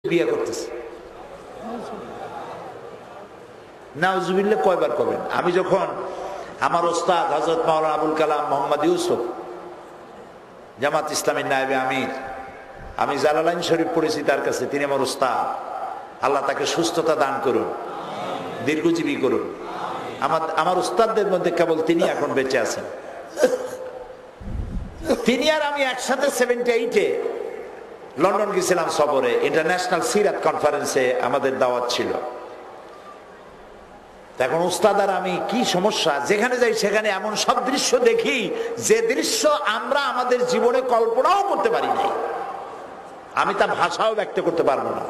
বিয়ে করতেছে। নাউজুবিল্লাহ কয়বার করবেন? আমি যখন আমার ওস্তাদ হযরত মাওলানা আবুল কালাম মোহাম্মদ ইউসুফ জামাত ইসলামীর নায়েবে আমির, আমি জালালাইন শরীফ পড়েছি তার কাছে, তিনি আমার ওস্তাদ। আল্লাহ তাকে সুস্থতা দান করুন, দীর্ঘজীবী করুন। আমার ওস্তাদদের মধ্যে কেবল তিনি এখন বেঁচে আছেন। তিনি আর আমি একসাথে 78-এ লন্ডন গেছিলাম সফরে, ইন্টারন্যাশনাল সিরাত কনফারেন্সে আমাদের দাওয়াত ছিল। এখন উস্তাদ আর আমি কি সমস্যা, যেখানে যাই সেখানে এমন সব দৃশ্য দেখি যে দৃশ্য আমরা আমাদের জীবনে কল্পনাও করতে পারি নাই। আমি তা ভাষাও ব্যক্ত করতে পারবো না।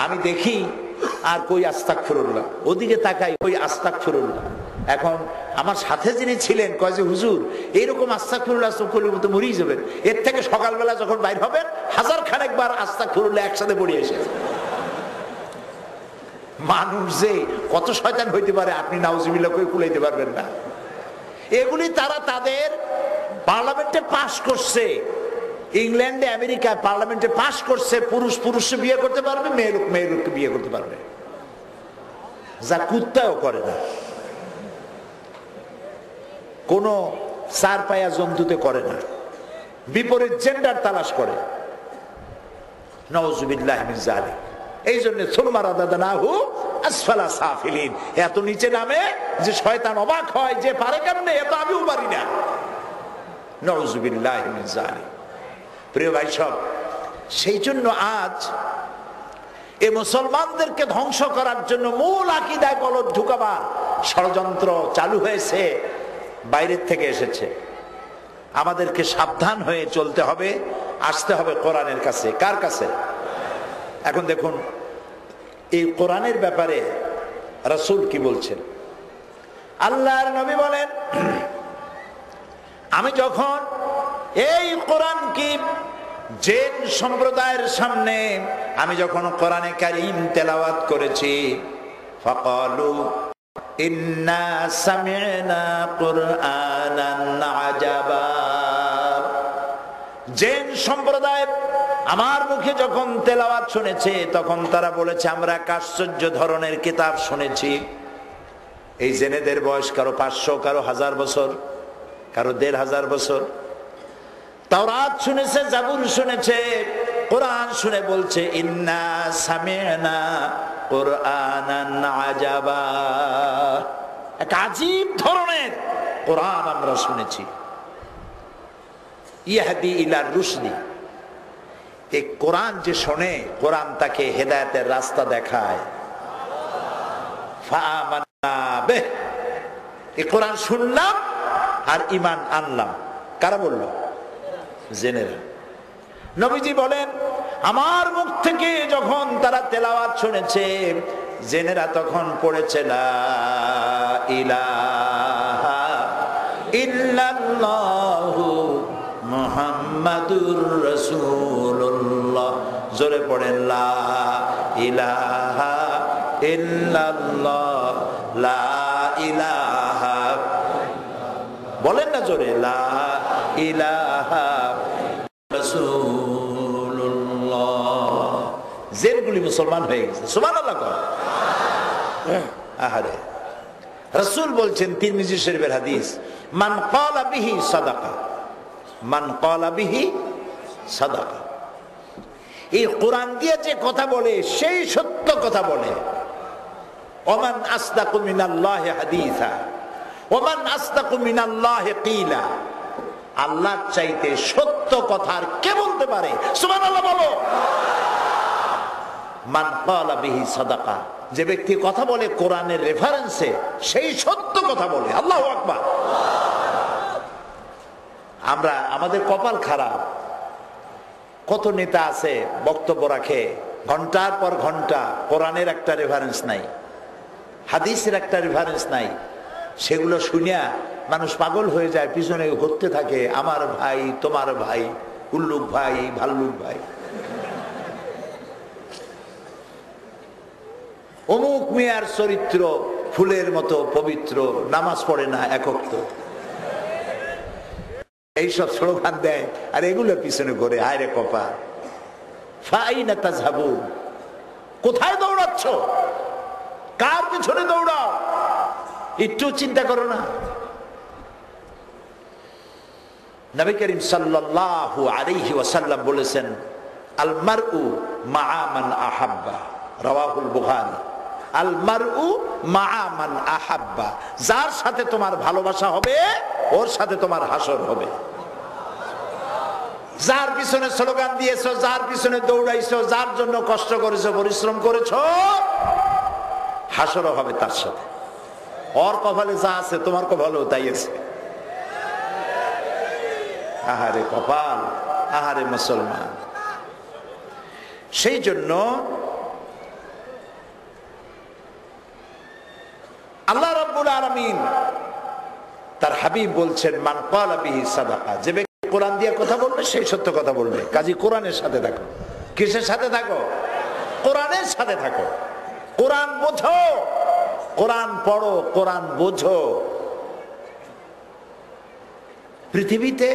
আমি দেখি আর কই আস্তাগফিরুল্লাহ, ওদিকে তাকাই কই আস্তাগফিরুল্লাহ। এখন আমার সাথে যিনি ছিলেন কয় যে হুজুর এইরকম আস্তাগফিরুল্লাহ করলে তো মরেই যাবেন, এর থেকে সকালবেলা যখন বাইর হবেন 1000 বার আস্তাগফিরুল্লাহ একসাথে পড়ে এসে। মানুষ যে কত শয়তান হইতে পারে আপনি নাউজুবিল্লাহ কই কুলাইতে পারবেন না। এগুলি তারা তাদের পার্লামেন্টে পাশ করছে, ইংল্যান্ডে আমেরিকায় পার্লামেন্টে পাশ করছে, পুরুষ পুরুষে বিয়ে করতে পারবে, মেয়ে লোক মেয়ে লোককে বিয়ে করতে পারবে, যা কুত্তাও করে না, কোন চার পায়া জন্তুতে করে না, বিপরীত জেন্ডার তালাশ করে। নাউজুবিল্লাহ মিন যালিক। এই জন্য সুম্মা রাদাদনাহু আসফালা সাফিলিন, এত নিচে নামে যে শয়তান অবাক হয় যে পারে কেমনে, এত আমিও পারি না। নাউজুবিল্লাহ মিন যালিক। প্রিয় ভাই সব, সেই জন্য আজ এই মুসলমানদেরকে ধ্বংস করার জন্য মূল আকীদায় গলদ ঢুকাবার ষড়যন্ত্র চালু হয়েছে, বাইরের থেকে এসেছে। আমাদেরকে সাবধান হয়ে চলতে হবে, আসতে হবে কোরআনের কাছে। কার কাছে? এখন দেখুন এই কোরআনের ব্যাপারে রাসূল কি বলছেন। আল্লাহর নবী বলেন, আমি যখন এই কোরআন কি জিন সম্প্রদায়ের সামনে আমি যখন কোরআনে কারীম তেলাওয়াত করেছি, ফাকালু ইন্না সামি'না কুরআনান আজাবা, জিন সম্প্রদায় আমার মুখে যখন তেলাওয়াত শুনেছে তখন তারা বলেছে আমরা এক আশ্চর্য ধরনের কিতাব শুনেছি। এই জেনেদের বয়স কারো 500, কারো 1000 বছর, কারো 1500 বছর। তাওরাত শুনেছে, জাবুর শুনেছে, কোরআন শুনে বলছে ইন্না সামি'না কুরআনান আজাবা, এক আজীব ধরনের কোরআন আমরা শুনেছি। ইয়াহদি ইলার রুশদি, এই কোরআন যে শোনে কোরআন তাকে হেদায়েতের রাস্তা দেখায়। ফাআমান্না বিহ, এই কোরআন শুনলাম আর ঈমান আনলাম। কারা বলল? জেনেরা। নবীজি বলেন আমার মুখ থেকে যখন তারা তেলাওয়াত শুনেছে জেনেরা তখন পড়েছে লা ইলাহা ইল্লাল্লাহু মুহাম্মাদুর রাসূলুল্লাহ। জোরে পড়েন লা ইলাহা ইল্লাল্লাহ, লা ইলাহা, বলেন না জোরে, লা ইলাহা রাসূলুল্লাহ। জেনগুলি মুসলমান হয়ে গেছে, সুবহানাল্লাহ। আহারে, রাসূল বলছেন তিরমিজি শরীফের হাদিস, মান ক্বালা বিহি সাদাকা, মান ক্বালা বিহি সাদাকা। এই কোরআন দিয়ে যে কথা বলে সেই সত্য কথা বলে। ওমান আসদাকু মিনাল্লাহি হাদিসা, ওমান আসদাকু মিনাল্লাহি কিলা। আল্লাহর চাইতে সত্য কথা আর কে বলতে পারে? সুবহানাল্লাহ বলো। মান ক্বালা বিহি সাদাকা, যে ব্যক্তি কথা বলে কোরআনের রেফারেন্সে সেই সত্য কথা বলে। আল্লাহু আকবার। আমরা আমাদের কপাল খারাপ, কত নেতা আছে বক্তব্য রাখে ঘন্টার পর ঘন্টা, কোরআনের একটা রেফারেন্স নাই, হাদিসের একটা রেফারেন্স নাই। সেগুলো শুনিয়া মানুষ পাগল হয়ে যায়, পিছনে ঘুরতে থাকে আমার ভাই, তোমার ভাই, উল্লুক ভাই, ভাল্লুক ভাই, অমুক মিয়ার চরিত্র ফুলের মতো পবিত্র, নামাজ পড়ে না এক ওয়াক্ত, এইসব স্লোগান দেয় আর এগুলোর পিছনে ঘুরে। হায় রে কপাল, ফাআইনা তাযহাবুন, কোথায় দৌড়াচ্ছ? কার পিছনে দৌড়াও? একটু চিন্তা করো না? নবী করিম সাল্লাল্লাহু আলাইহি ওয়াসাল্লাম বলেছেন, আল মারউ মাআ মান আহাব্বা, রাওয়াহুল বুখারী। আল মারউ মাআ মান আহাব্বা, যার সাথে তোমার ভালোবাসা হবে ওর সাথে তোমার হাসর হবে। যার পিছনে স্লোগান দিয়েছো, যার পিছনে দৌড়াইছো, যার জন্য কষ্ট করেছো, পরিশ্রম করেছো, হাসরও হবে তার সাথে। ওর কপালে যা আছে তোমার কপালেও তাই আছে। আহারে কপাল, আহারে মুসলমান। সেই জন্য আল্লাহ রাব্বুল আলামিন তার হাবিব বলছেন, মান ক্বালা বিহি সাদাকা, যে ব্যক্তি কোরআন দিয়ে কথা বলবে সেই সত্য কথা বলবে। কাজী কোরআনের সাথে থাকো। কিসের সাথে থাকো? কোরআনের সাথে থাকো। কোরআন বোঝো, কোরআন পড়ো, কোরআন বোঝো। পৃথিবীতে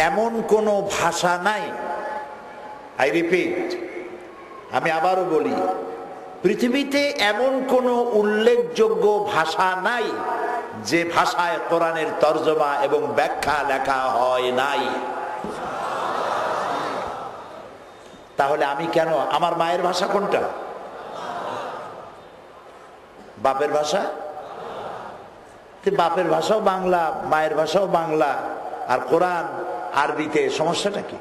এমন কোন ভাষা নাই, আই রিপিট, আমি আবারও বলি, পৃথিবীতে এমন কোন উল্লেখযোগ্য ভাষা নাই যে ভাষায় কোরআনের তরজমা এবং ব্যাখ্যা লেখা হয় নাই। তাহলে আমি কেন, আমার মায়ের ভাষা কোনটা? বাপের ভাষা? বাপের ভাষাও বাংলা, মায়ের ভাষাও বাংলা, আর কোরআন আরবিতে, সমস্যাটা কি?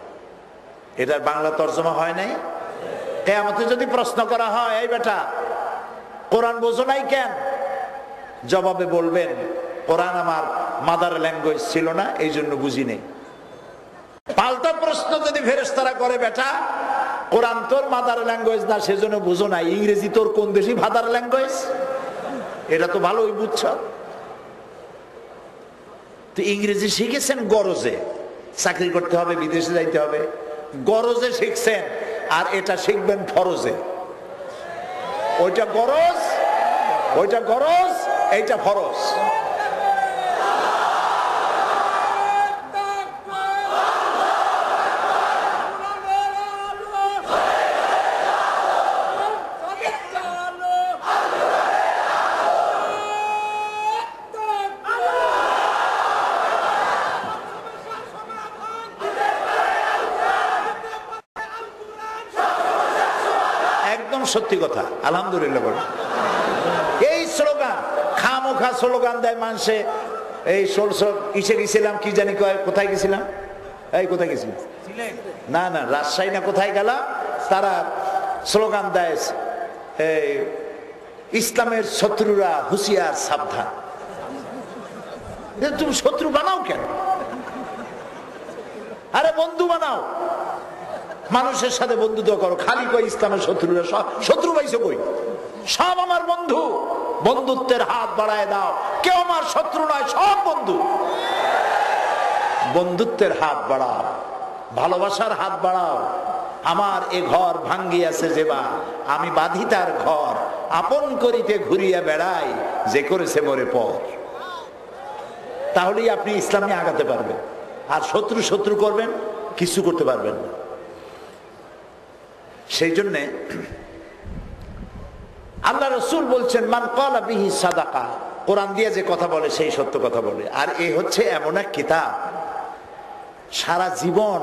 এটার বাংলা তরজমা হয় নাই? কিয়ামতে যদি প্রশ্ন করা হয়, এই বেটা কোরআন বোঝো নাই কেন? জবাবে বলবেন, কোরআন আমার মাদার ল্যাঙ্গুয়েজ ছিল না, এই জন্য বুঝি নেই। পাল্টা প্রশ্ন যদি ফেরেশতারা করে, বেটা কোরআন তোর মাদার ল্যাঙ্গুয়েজ না, সেজন্য বুঝো না, ইংরেজি তোর কোন দেশি মাদার ল্যাঙ্গুয়েজ? এটা তো ভালোই বুঝছ। তো ইংরেজি শিখেছেন গরজে, চাকরি করতে হবে, বিদেশে যাইতে হবে, গরজে শিখছেন, আর এটা শিখবেন ফরজে। ওইটা গরজ, ওইটা গরজ, এইটা ফরজ। সত্যি কথা, আলহামদুলিল্লাহ বলে। এই স্লোগান খামোখা স্লোগান দেয় মানুষে। এই ইসে গেছিলাম, কি জানি কোথায় গেছিলাম, এই কোথায় গেছিলাম, না না রাজশাহী না কোথায় গেলাম, তারা স্লোগান দেয়, এই ইসলামের শত্রুরা হুঁশিয়ার সাবধান। তুমি শত্রু বানাও কেন? আরে বন্ধু বানাও, মানুষের সাথে বন্ধুত্ব করো। খালি কই ইসলামের শত্রুরা, শত্রু পাইছো কই? সব আমার বন্ধু। বন্ধুত্বের হাত বাড়ায় দাও, কেউ আমার শত্রু নয়, সব বন্ধু। বন্ধুত্বের হাত বাড়াও, ভালোবাসার হাত বাড়াও। আমার এ ঘর ভাঙ্গিয়াছে যেবা, আমি বাঁধি তার ঘর, আপন করিতে ঘুরিয়া বেড়াই, যে করেছে মোরে পর। তাহলেই আপনি ইসলামে আগাতে পারবেন। আর শত্রু শত্রু করবেন, কিছু করতে পারবেন না। সেই জন্যে আল্লাহ রসুল বলছেন, মান ক্বালা বিহি সাদাকা, কোরআন দিয়ে যে কথা বলে সেই সত্য কথা বলে। আর এই হচ্ছে এমন এক কিতাব, সারা জীবন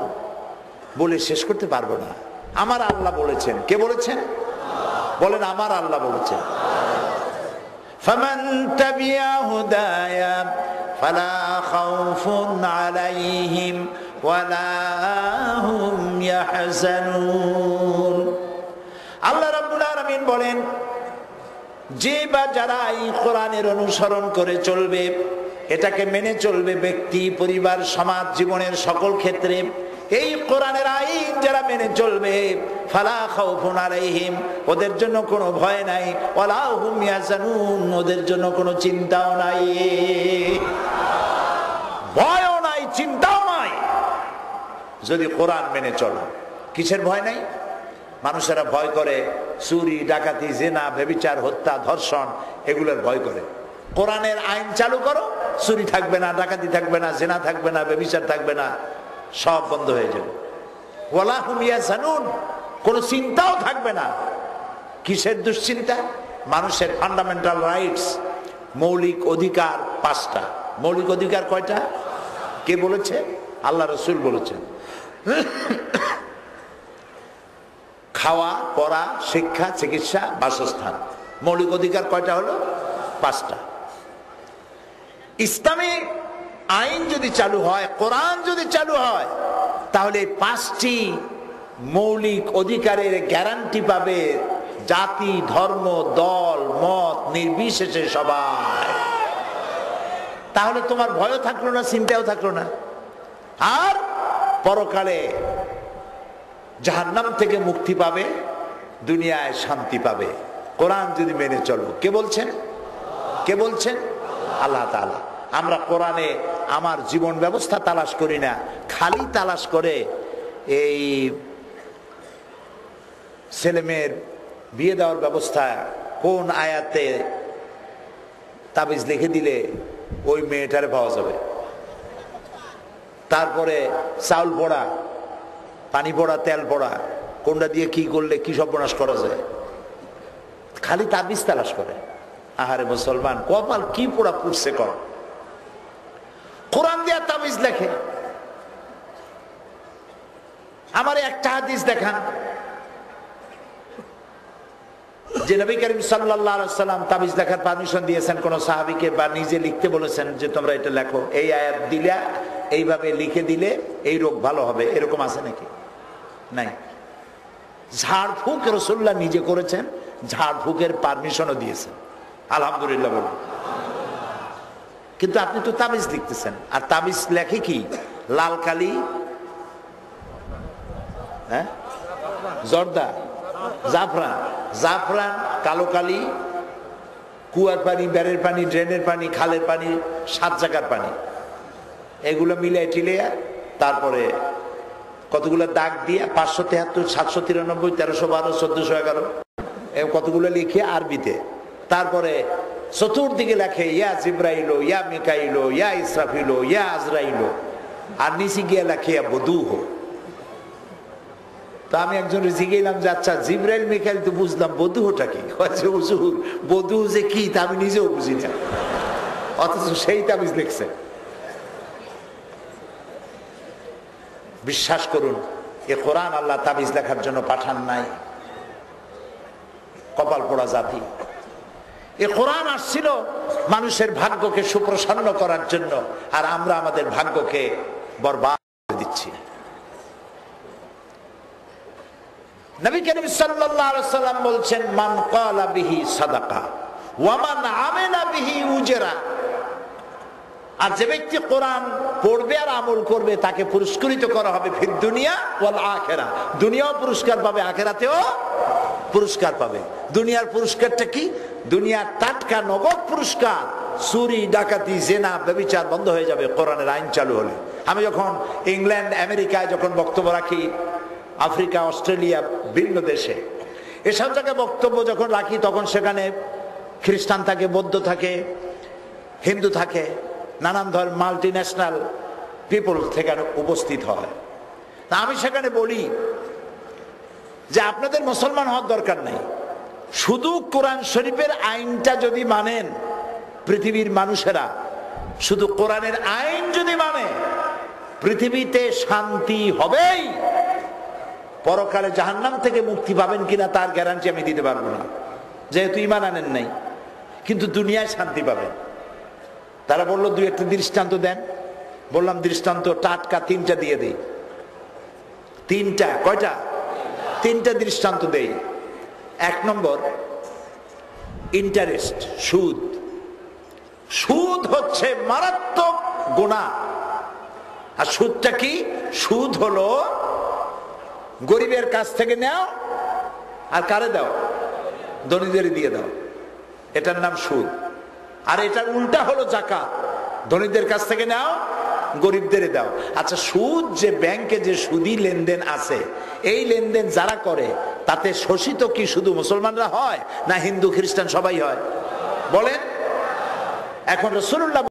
বলে শেষ করতে পারবো না। আমার আল্লাহ বলেছেন। কে বলেছেন? বলেন, আমার আল্লাহ বলেছেন। ফামান তাবিয়া হুদায়া ফালা খাউফুন আলাইহিম ওয়ালা হুম ইয়াহজানুন। আল্লাহ রাব্বুল আলামিন বলেন, যে বা যারা এই কোরআনের অনুসরণ করে চলবে, এটাকে মেনে চলবে, ব্যক্তি, পরিবার, সমাজ, জীবনের সকল ক্ষেত্রে এই কোরআনের আইন যারা মেনে চলবে, ফালা খাউফুন আলাইহিম, ওদের জন্য কোনো ভয় নাই, ওয়ালা হুম ইয়াহজানুন, ওদের জন্য কোনো চিন্তাও নাই। ভয়ও নাই, চিন্তাও নাই যদি কোরআন মেনে চলো। কিসের ভয় নাই? মানুষেরা ভয় করে চুরি, ডাকাতি, জেনা, ব্যভিচার, হত্যা, ধর্ষণ, এগুলোর ভয় করে। কোরআনের আইন চালু করো, চুরি থাকবে না, ডাকাতি থাকবে না, জেনা থাকবে না, ব্যভিচার থাকবে না, সব বন্ধ হয়ে যাবে। ওয়ালা হুম ইয়াহজানুন, কোনো চিন্তাও থাকবে না। কিসের দুশ্চিন্তা? মানুষের ফান্ডামেন্টাল রাইটস, মৌলিক অধিকার 5টা। মৌলিক অধিকার কয়টা? কে বলেছে? আল্লাহ রাসূল বলেছেন। খাওয়া, পড়া, শিক্ষা, চিকিৎসা, বাসস্থান। মৌলিক অধিকার কয়টা হলো? 5টা। ইসলামী আইন যদি চালু হয়, কোরআন যদি চালু হয়, তাহলে 5টি মৌলিক অধিকারের গ্যারান্টি পাবে জাতি, ধর্ম, দল, মত নির্বিশেষে সবাই। তাহলে তোমার ভয়ও থাকলো না, চিন্তাও থাকলো না, আর পরকালে জাহান্নাম থেকে মুক্তি পাবে, দুনিয়ায় শান্তি পাবে। কোরআন যদি মেনে চলো। কে বলছেন? কে বলছেন? আল্লাহ তাআলা। আমরা কোরআনে আমার জীবন ব্যবস্থা তালাশ করি না, খালি তালাশ করে এই ছেলেমেয়ের বিয়ে দেওয়ার ব্যবস্থা কোন আয়াতে তাবিজ লিখে দিলে ওই মেয়েটারে পাওয়া যাবে। তারপরে চাউল পড়া, পানি পড়া, তেল পড়া, কোনটা দিয়ে কি করলে কি সর্বনাশ করা যায়, খালি তাবিজ তালাশ করে। আহারে মুসলমান, কপাল কি পোড়া পুড়ছে কর। কোরআন দিয়া তাবিজ লেখে। আমার একটা হাদিস দেখান যে নবী করিম সাল্লাল্লাহু আলাইহি সাল্লাম তাবিজ লেখার পারমিশন দিয়েছেন কোন সাহাবীকে, বা নিজে লিখতে বলেছেন যে তোমরা এটা লেখো, এই আয়াত দিলে এইভাবে লিখে দিলে এই রোগ ভালো হবে, এরকম আছে নাকি? নাই। ঝাড়ফুঁক রাসূলুল্লাহ নিজে করেছেন, ঝাড়ফুঁকের পারমিশনও দিয়েছেন। আলহামদুলিল্লাহ বলুন। কিন্তু আপনি তো তাবিজ লিখতেছেন, আর তাবিজ লেখে কি? লাল কালি, হ্যাঁ, জর্দা, জাফরান, জাফরান, কালো কালি, কুয়ার পানি, বেড়ের পানি, ড্রেনের পানি, খালের পানি, 7 জায়গার পানি, এগুলো মিলাই টিলিয়া তারপরে কতগুলো দাগ দিয়ে 573, 793, 1312, 1411 কতগুলো লিখে আরবিতে, তারপরে চতুর্দিকে লেখে ইয়া জিব্রাইল, ইয়া মিকাইল, ইয়া ইসরাফিল, ইয়া আজরাইল, আর নিচে গিয়ে লেখে বদুহ। তা আমি একজন জিজ্ঞেলাম যে আচ্ছা জিব্রাইল মিকাইল তো বুঝলাম, বদুহটা কি? হুজুর বদুহ যে কি তা আমি নিজেও বুঝি না, অথচ সেই তাবিজ লিখছে। বিশ্বাস করুন, এ কোরআন আল্লাহ তাবিজ লেখার জন্য পাঠান নাই। কপাল পোড়া জাতি। এ কোরআন আসছিল মানুষের ভাগ্যকে সুপ্রসন্ন করার জন্য, আর আমরা আমাদের ভাগ্যকে বরবাদ করে দিচ্ছি। নবী করিম সাল্লাল্লাহু আলাইহি সাল্লাম বলছেন মান ক্বালা বিহি সাদাকা ওয়া মান আমিলা বিহি উজরা। আর যে ব্যক্তি কোরআন পড়বে আর আমল করবে তাকে পুরস্কৃত করা হবে ফিদ দুনিয়া ওয়াল আখিরাহ। দুনিয়াও পুরস্কার পাবে, আখিরাতেও পুরস্কার পাবে। দুনিয়ার পুরস্কারটা কি? দুনিয়ার টাটকা নগদ পুরস্কার। চুরি, ডাকাতি, জেনা, ব্যভিচার বন্ধ হয়ে যাবে কোরআনের আইন চালু হলে। আমি যখন ইংল্যান্ড, আমেরিকায় যখন বক্তব্য রাখি, আফ্রিকা, অস্ট্রেলিয়া, বিভিন্ন দেশে এসব জায়গায় বক্তব্য যখন রাখি, তখন সেখানে খ্রিস্টান থাকে, বৌদ্ধ থাকে, হিন্দু থাকে, নানান ধরনের মাল্টি ন্যাশনাল পিপল সেখানে উপস্থিত হয়। তা আমি সেখানে বলি যে আপনাদের মুসলমান হওয়ার দরকার নেই, শুধু কোরআন শরীফের আইনটা যদি মানেন, পৃথিবীর মানুষেরা শুধু কোরআনের আইন যদি মানে, পৃথিবীতে শান্তি হবেই। পরকালে জাহান্নাম থেকে মুক্তি পাবেন কিনা তার গ্যারান্টি আমি দিতে পারবো না, যেহেতু ঈমান আনেন নাই, কিন্তু দুনিয়ায় শান্তি পাবেন। তারা বললো 2-1টা দৃষ্টান্ত দেন। বললাম দৃষ্টান্ত টাটকা 3টা দিয়ে দেই। 3টা? কয়টা? 3টা দৃষ্টান্ত দেই। 1 নম্বর, ইন্টারেস্ট, সুদ। সুদ হচ্ছে মারাত্মক গুনাহ। আর সুদটা কি? সুদ হলো গরিবের কাছ থেকে নাও আর কারে দাও? ধনীদের দিয়ে দাও, এটার নাম সুদ। আর এটার উল্টা হলো যাকাত, ধনীদের কাছ থেকে নাও, গরিবদের দাও। আচ্ছা, সুদ যে ব্যাংকে যে সুদি লেনদেন আছে, এই লেনদেন যারা করে তাতে শোষিত কি শুধু মুসলমানরা হয়, না হিন্দু খ্রিস্টান সবাই হয়? বলেন। এখন রাসূলুল্লাহ